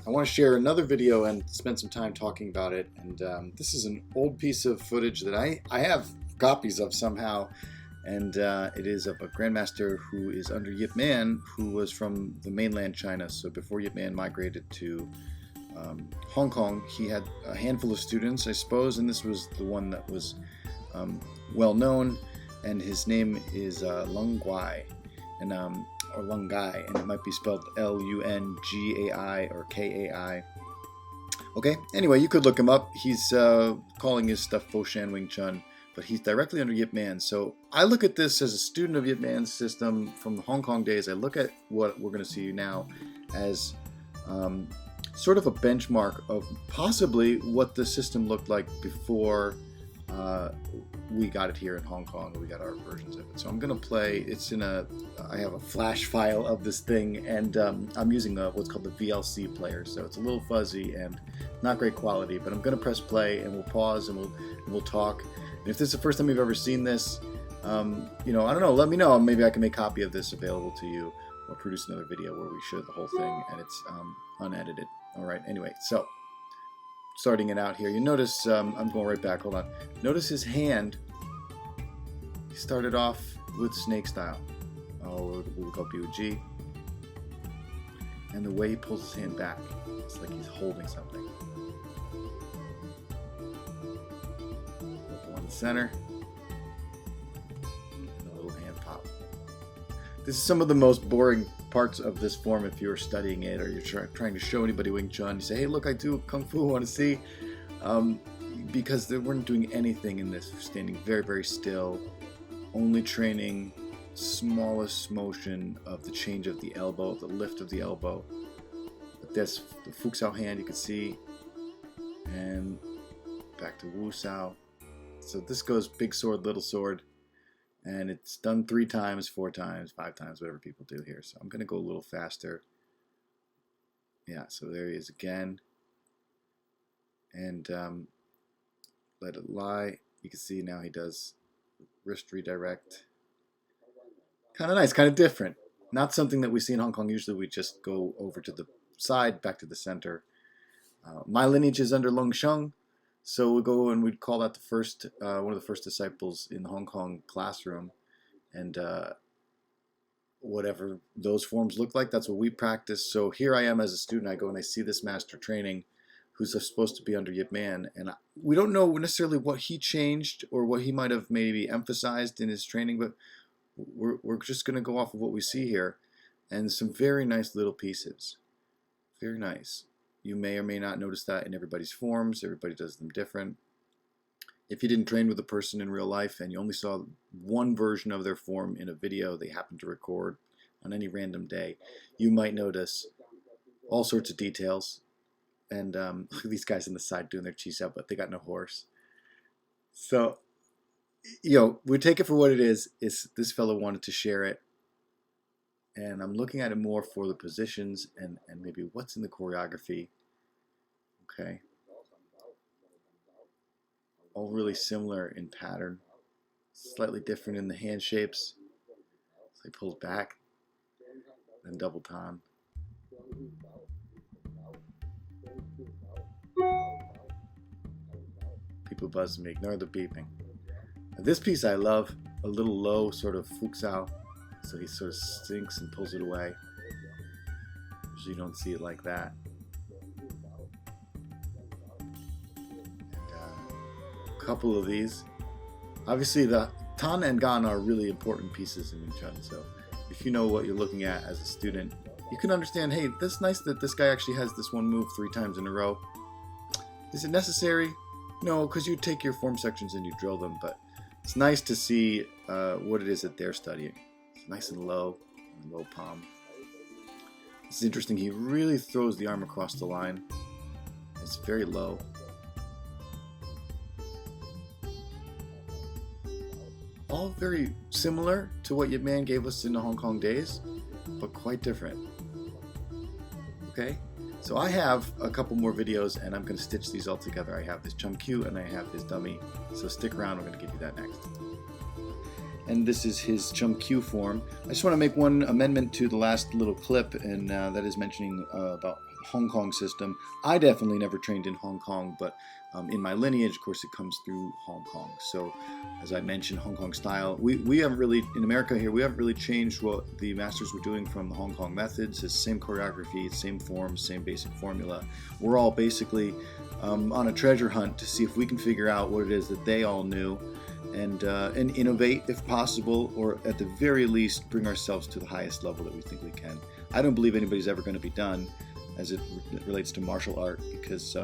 I want to share another video and spend some time talking about it. And this is an old piece of footage that I have copies of somehow. And it is of a Grand Master who is under Yip Man, who was from the mainland China. So before Yip Man migrated to Hong Kong, he had a handful of students, I suppose, and this was the one that was well known. And his name is Lun Kai, and or Lun Kai, and it might be spelled Lungai or Kai. Okay, anyway, you could look him up. He's calling his stuff Foshan Wing Chun, but he's directly under Yip Man. So I look at this as a student of Yip Man's system from the Hong Kong days. I look at what we're going to see now as sort of a benchmark of possibly what the system looked like before we got it here in Hong Kong, and we got our versions of it. So I'm going to play, I have a flash file of this thing, and I'm using what's called the VLC player, so it's a little fuzzy and not great quality, but I'm going to press play, and we'll pause, and we'll talk. And if this is the first time you've ever seen this, I don't know, let me know. Maybe I can make a copy of this available to you, or produce another video where we show the whole thing, and it's unedited. All right, anyway, so starting it out here, you notice, I'm going right back, hold on. Notice his hand, he started off with snake style. We'll go BUG. And the way he pulls his hand back, it's like he's holding something. One in the center, and a little hand pop. This is some of the most boring parts of this form if you're studying it, or you're trying to show anybody Wing Chun. You say, hey, look, I do Kung Fu, want to see? Because they weren't doing anything in this, standing very, very still, only training smallest motion of the change of the elbow, the lift of the elbow. But that's the Fu Sao hand, you can see, and back to Wu Sao. So this goes big sword, little sword. And it's done 3 times, 4 times, 5 times, whatever people do here. So I'm going to go a little faster. Yeah, so there he is again. And let it lie. You can see now he does wrist redirect. Kind of nice, kind of different. Not something that we see in Hong Kong. Usually we just go over to the side, back to the center. My lineage is under Lung Sheng. So we'll go and we'd call that the first, one of the first disciples in the Hong Kong classroom, and whatever those forms look like, that's what we practice. So here I am as a student. I go and I see this master training, who's supposed to be under Yip Man, and we don't know necessarily what he changed or what he might have maybe emphasized in his training, but we're just going to go off of what we see here, and some very nice little pieces, very nice. You may or may not notice that in everybody's forms. Everybody does them different. If you didn't train with a person in real life and you only saw one version of their form in a video they happen to record on any random day, you might notice all sorts of details. And look at these guys on the side doing their chi sao, but they got no horse. So, we take it for what it is. This fellow wanted to share it. And I'm looking at it more for the positions and maybe what's in the choreography. Okay. All really similar in pattern. Slightly different in the hand shapes. So he pulls back, then double ton. People buzz me, ignore the beeping. Now this piece I love, a little low sort of Fu Sao. So he sort of sinks and pulls it away. Usually you don't see it like that. And a couple of these. Obviously the Tan and Gan are really important pieces in Wing Chun. So if you know what you're looking at as a student, you can understand, hey, that's nice that this guy actually has this one move 3 times in a row. Is it necessary? No, because you take your form sections and you drill them, but it's nice to see what it is that they're studying. Nice and low palm. It's interesting, he really throws the arm across the line. It's very low. All very similar to what Yip Man gave us in the Hong Kong days, but quite different. Okay, so I have a couple more videos and I'm going to stitch these all together. I have this Chum Q and I have his dummy, so stick around, I'm going to give you that next. And this is his Chum Q form. I just want to make one amendment to the last little clip, and that is mentioning about Hong Kong system. I definitely never trained in Hong Kong, but in my lineage, of course, it comes through Hong Kong. So, as I mentioned, Hong Kong style. We haven't really, in America here, we haven't really changed what the masters were doing from the Hong Kong methods. It's the same choreography, same forms, same basic formula. We're all basically on a treasure hunt to see if we can figure out what it is that they all knew, and innovate if possible, or at the very least bring ourselves to the highest level that we think we can. I don't believe anybody's ever going to be done as it relates to martial art, because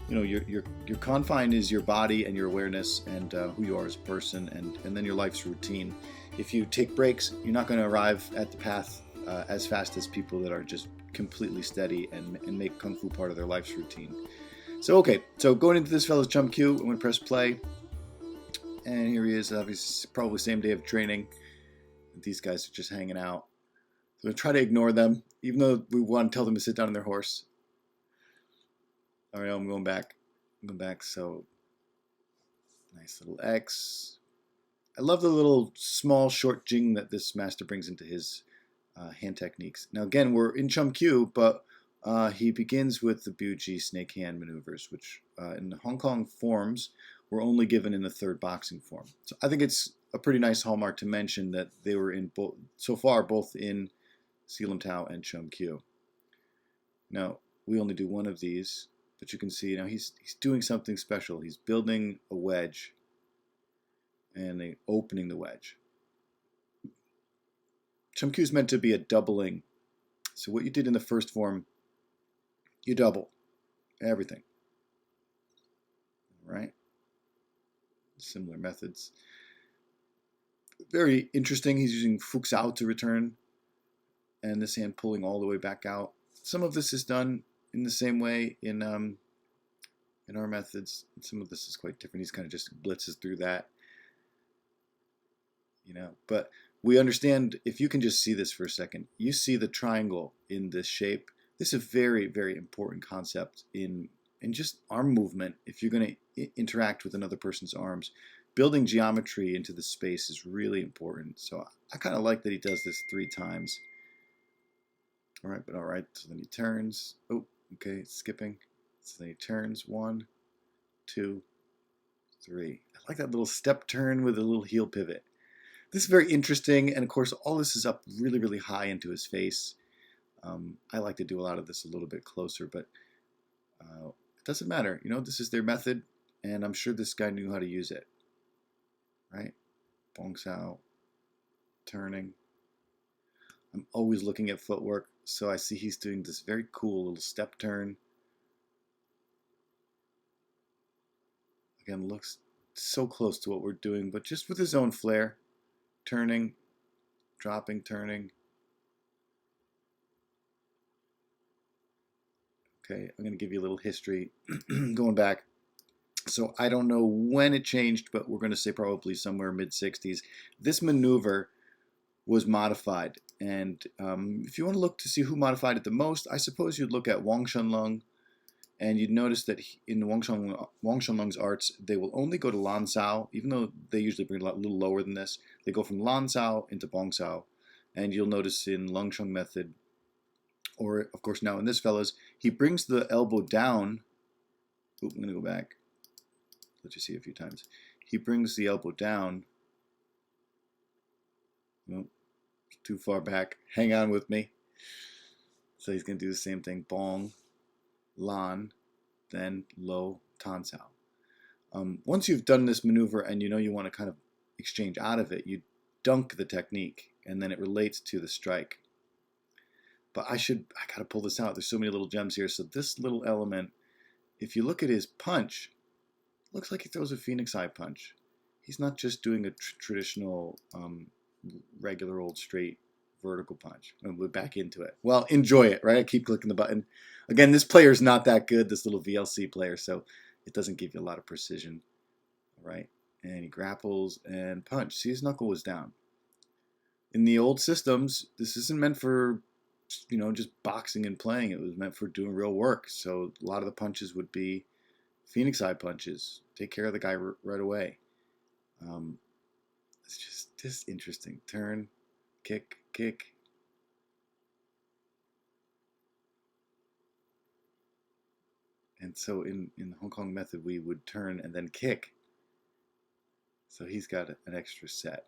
your confine is your body and your awareness and who you are as a person, and then your life's routine. If you take breaks, you're not going to arrive at the path as fast as people that are just completely steady and make Kung Fu part of their life's routine. So going into this fellow's Chum Q, I'm going to press play. And here he is, obviously probably same day of training. These guys are just hanging out. So I'm going to try to ignore them, even though we want to tell them to sit down on their horse. All right, I'm going back. So nice little X. I love the little small short jing that this master brings into his hand techniques. Now again, we're in Chum Q, but he begins with the Buji snake hand maneuvers, which in the Hong Kong forms were only given in the third boxing form. So I think it's a pretty nice hallmark to mention that they were in both so far, both in Selam Tao and Chum Q. Now we only do one of these, but you can see now he's doing something special. He's building a wedge and opening the wedge. Chum Q is meant to be a doubling. So what you did in the first form, you double everything. All right? Similar methods. Very interesting. He's using Fuxiao to return, and this hand pulling all the way back out. Some of this is done in the same way in our methods. Some of this is quite different. He's kind of just blitzes through that. But we understand, if you can just see this for a second, you see the triangle in this shape. This is a very, very important concept in just arm movement. If you're going to interact with another person's arms, building geometry into the space is really important. So I kind of like that he does this 3 times. All right, so then he turns. Oh, okay, skipping. So then he turns 1, 2, 3. I like that little step turn with a little heel pivot. This is very interesting, and of course all this is up really, really high into his face. I like to do a lot of this a little bit closer, but it doesn't matter. This is their method, and I'm sure this guy knew how to use it. Right? Bong Sao, turning. I'm always looking at footwork, so I see he's doing this very cool little step turn. Again, looks so close to what we're doing, but just with his own flair. Turning, dropping, turning. Okay, I'm going to give you a little history going back. So I don't know when it changed, but we're going to say probably somewhere mid-60s. This maneuver was modified. And if you want to look to see who modified it the most, I suppose you'd look at Wang Shenlong, and you'd notice that in Wang Shenlong's arts, they will only go to Lan Sao, even though they usually bring it a little lower than this. They go from Lan Sao into Bong Sao. And you'll notice in Lung Chung method, or of course now in this fellow's, he brings the elbow down. Oop, I'm going to go back. Let you see a few times. He brings the elbow down. Oh, too far back. Hang on with me. So he's going to do the same thing. Bong, Lan, then Lo, Tan Sao. Once you've done this maneuver and you want to kind of exchange out of it, you dunk the technique, and then it relates to the strike. But I got to pull this out. There's so many little gems here. So this little element, if you look at his punch, looks like he throws a Phoenix Eye punch. He's not just doing a traditional, regular old straight vertical punch. And we're back into it. Well, enjoy it, right? I keep clicking the button. Again, this player is not that good, this little VLC player, so it doesn't give you a lot of precision. All right, and he grapples and punch. See, his knuckle was down. In the old systems, this isn't meant for, just boxing and playing. It was meant for doing real work. So a lot of the punches would be Phoenix Eye punches. Take care of the guy right away. It's just interesting. Turn, kick, kick. And so in the Hong Kong method, we would turn and then kick. So he's got an extra set.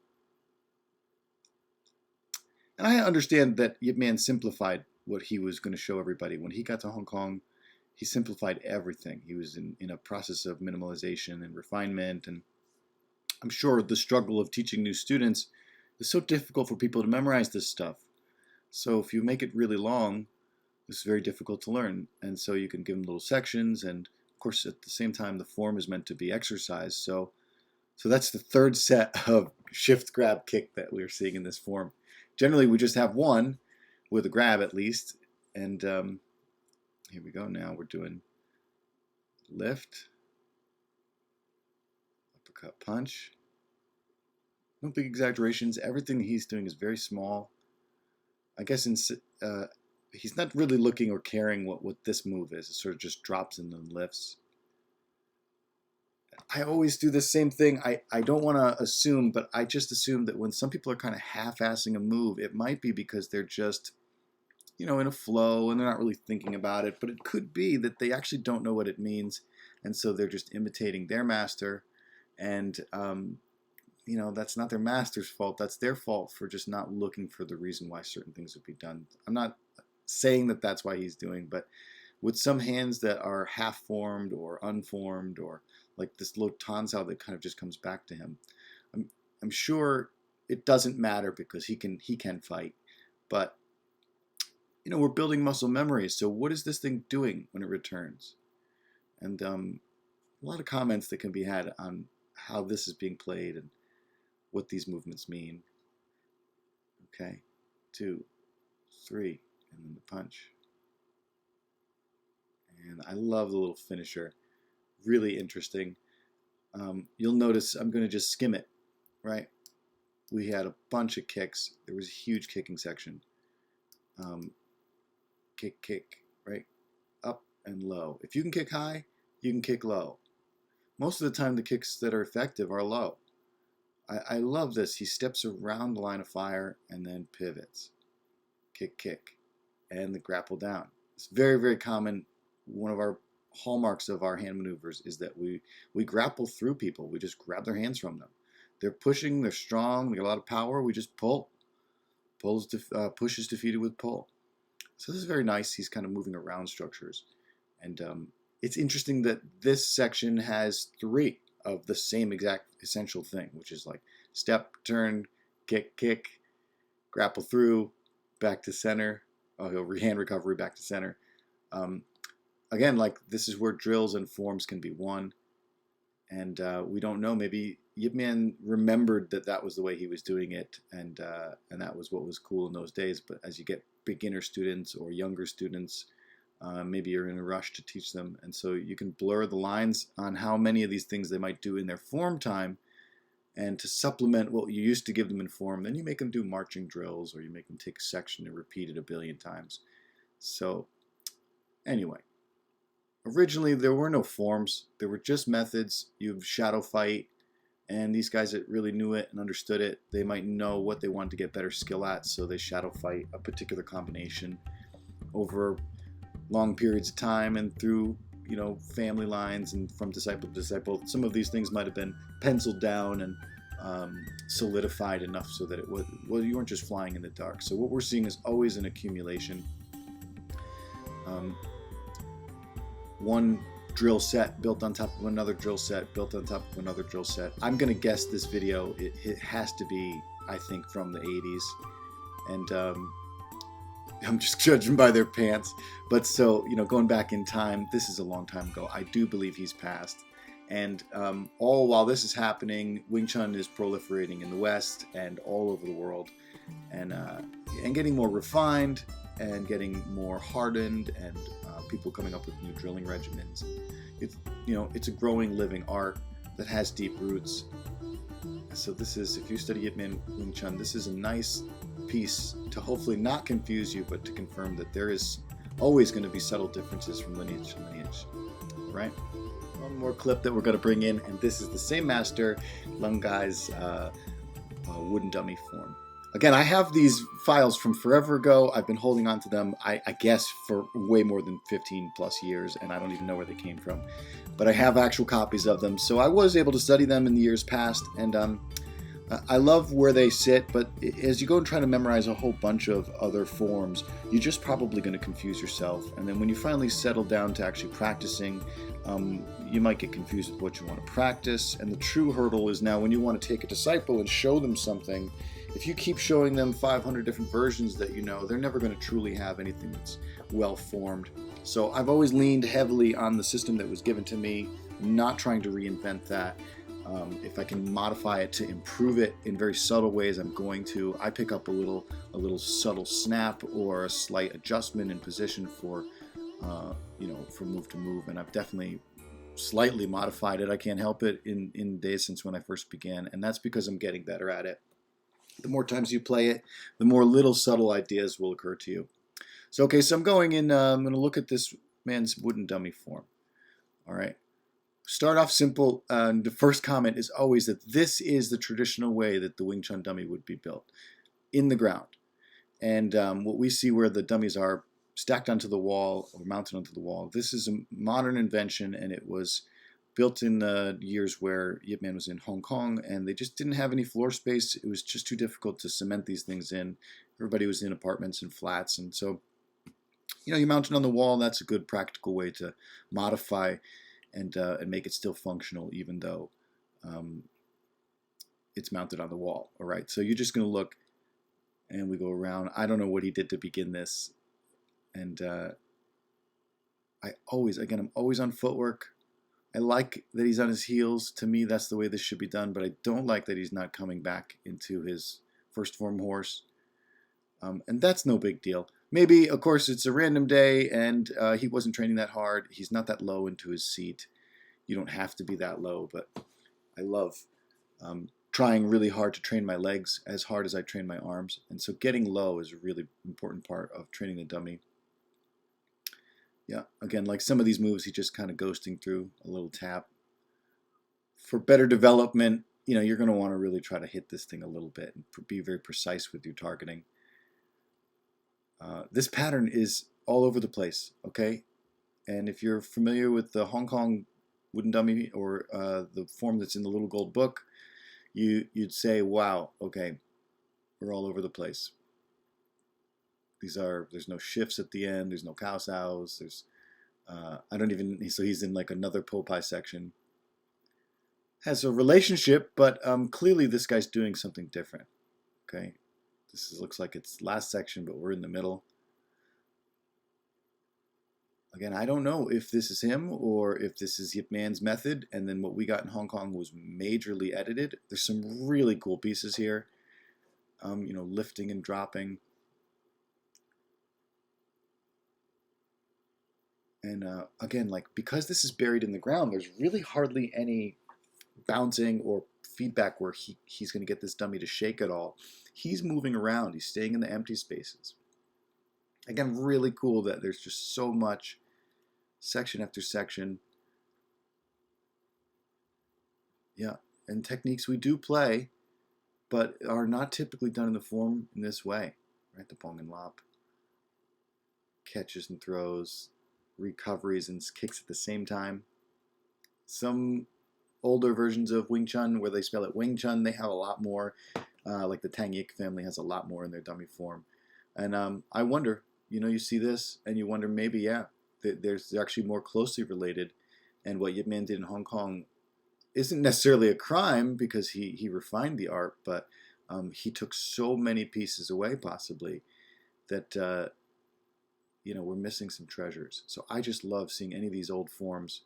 And I understand that Yip Man simplified what he was going to show everybody. When he got to Hong Kong, he simplified everything. He was in a process of minimalization and refinement. And I'm sure the struggle of teaching new students is so difficult for people to memorize this stuff. So if you make it really long, it's very difficult to learn. And so you can give them little sections. And of course, at the same time, the form is meant to be exercise. So that's the third set of shift, grab, kick that we're seeing in this form. Generally, we just have one with a grab at least. And here we go. Now we're doing lift, uppercut punch. No big exaggerations. Everything he's doing is very small. I guess he's not really looking or caring what this move is. It sort of just drops and then lifts. I always do the same thing. I don't want to assume, but I just assume that when some people are kind of half-assing a move, it might be because they're just, in a flow and they're not really thinking about it. But it could be that they actually don't know what it means, and so they're just imitating their master. And, that's not their master's fault. That's their fault for just not looking for the reason why certain things would be done. I'm not saying that that's why he's doing, but with some hands that are half-formed or unformed, or like this low Tanzao that kind of just comes back to him, I'm sure it doesn't matter because he can fight. But we're building muscle memory. So what is this thing doing when it returns? And a lot of comments that can be had on how this is being played and what these movements mean. Okay, 2, 3, and then the punch. And I love the little finisher. Really interesting. You'll notice I'm going to just skim it, right? We had a bunch of kicks. There was a huge kicking section. Kick, kick, right? Up and low. If you can kick high, you can kick low. Most of the time, the kicks that are effective are low. I love this. He steps around the line of fire and then pivots. Kick, kick, and the grapple down. It's very, very common. One of our hallmarks of our hand maneuvers is that we grapple through people. We just grab their hands from them. They're pushing, they're strong, they got a lot of power. We just pull. Push is defeated with pull. So this is very nice. He's kind of moving around structures. And it's interesting that this section has 3 of the same exact essential thing, which is like step, turn, kick, kick, grapple through, back to center, hand recovery, back to center. Again, like this is where drills and forms can be won. And we don't know, maybe Yip Man remembered that was the way he was doing it, and that was what was cool in those days. But as you get beginner students or younger students, maybe you're in a rush to teach them, and so you can blur the lines on how many of these things they might do in their form time, and to supplement what you used to give them in form, then you make them do marching drills, or you make them take a section and repeat it a billion times. So anyway, originally there were no forms, there were just methods. You shadow fight, and these guys that really knew it and understood it, they might know what they wanted to get better skill at, so they shadow fight a particular combination over long periods of time and through family lines and from disciple to disciple. Some of these things might have been penciled down and solidified enough so that you weren't just flying in the dark. So what we're seeing is always an accumulation. One drill set built on top of another drill set, built on top of another drill set. I'm going to guess this video, it has to be, I think, from the 80s. And I'm just judging by their pants. But so, going back in time, this is a long time ago. I do believe he's passed. And all while this is happening, Wing Chun is proliferating in the West and all over the world, and getting more refined and getting more hardened, and people coming up with new drilling regimens. It's a growing, living art that has deep roots. So this is, if you study Yip Man Wing Chun, this is a nice piece to hopefully not confuse you, but to confirm that there is always going to be subtle differences from lineage to lineage, right? One more clip that we're going to bring in, and this is the same master, Lun Kai's wooden dummy form. Again, I have these files from forever ago. I've been holding on to them, I guess, for way more than 15 plus years, and I don't even know where they came from. But I have actual copies of them, so I was able to study them in the years past, and I love where they sit, but as you go and try to memorize a whole bunch of other forms, you're just probably going to confuse yourself. And then when you finally settle down to actually practicing, you might get confused with what you want to practice. And the true hurdle is now when you want to take a disciple and show them something, if you keep showing them 500 different versions that you know, they're never going to truly have anything that's well formed. So I've always leaned heavily on the system that was given to me, not trying to reinvent that. If I can modify it to improve it in very subtle ways, I'm going to. I pick up a little subtle snap or a slight adjustment in position for, from move to move, and I've definitely slightly modified it. I can't help it in days since when I first began, and that's because I'm getting better at it. The more times you play it, the more little subtle ideas will occur to you. So okay, so I'm going to look at this man's wooden dummy form. All right. Start off simple. The first comment is always that this is the traditional way that the Wing Chun dummy would be built, in the ground. And what we see where the dummies are stacked onto the wall or mounted onto the wall, this is a modern invention, and it was built in the years where Yip Man was in Hong Kong, and they just didn't have any floor space. It was just too difficult to cement these things in. Everybody was in apartments and flats, and so you mount it on the wall. That's a good practical way to modify and make it still functional, even though it's mounted on the wall. All right, so you're just going to look, and we go around. I don't know what he did to begin this, and I'm always on footwork. I like that he's on his heels. To me, that's the way this should be done, but I don't like that he's not coming back into his first form horse, and that's no big deal. Maybe, of course, it's a random day, and he wasn't training that hard. He's not that low into his seat. You don't have to be that low, but I love trying really hard to train my legs as hard as I train my arms. And so getting low is a really important part of training the dummy. Yeah, again, like some of these moves, he's just kind of ghosting through a little tap. For better development, you're going to want to really try to hit this thing a little bit and be very precise with your targeting. This pattern is all over the place, okay? And if you're familiar with the Hong Kong wooden dummy or the form that's in the little gold book, you'd say, wow, okay, we're all over the place. There's no shifts at the end, there's no cow sows, so he's in like another Popeye section. Has a relationship, but clearly this guy's doing something different, okay? Looks like it's last section, but we're in the middle. Again, I don't know if this is him or if this is Yip Man's method, and then what we got in Hong Kong was majorly edited. There's some really cool pieces here, lifting and dropping. And again, because this is buried in the ground, there's really hardly any bouncing or feedback where he's going to get this dummy to shake at all. He's moving around. He's staying in the empty spaces. Again, really cool that there's just so much section after section. Yeah, and techniques we do play, but are not typically done in the form in this way. Right, the Bong and Lop. Catches and throws, recoveries and kicks at the same time. Some older versions of Wing Chun, where they spell it Wing Chun, they have a lot more. Like the Tang Yik family has a lot more in their dummy form. And I wonder, you see this and you wonder maybe, there's actually more closely related. And what Yip Man did in Hong Kong isn't necessarily a crime because he refined the art, but he took so many pieces away possibly that, we're missing some treasures. So I just love seeing any of these old forms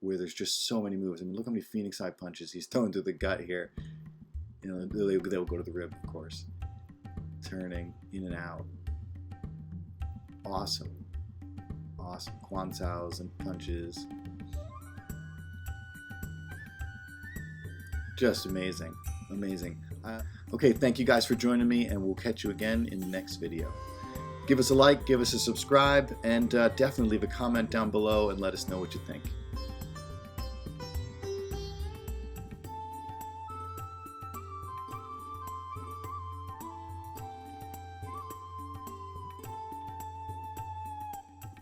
where there's just so many moves. I mean, look how many Phoenix Eye punches he's throwing through the gut here. They'll go to the rib, of course. Turning in and out. Awesome. Quan Caos and punches. Just amazing. Okay, thank you guys for joining me, and we'll catch you again in the next video. Give us a like, give us a subscribe, and definitely leave a comment down below and let us know what you think.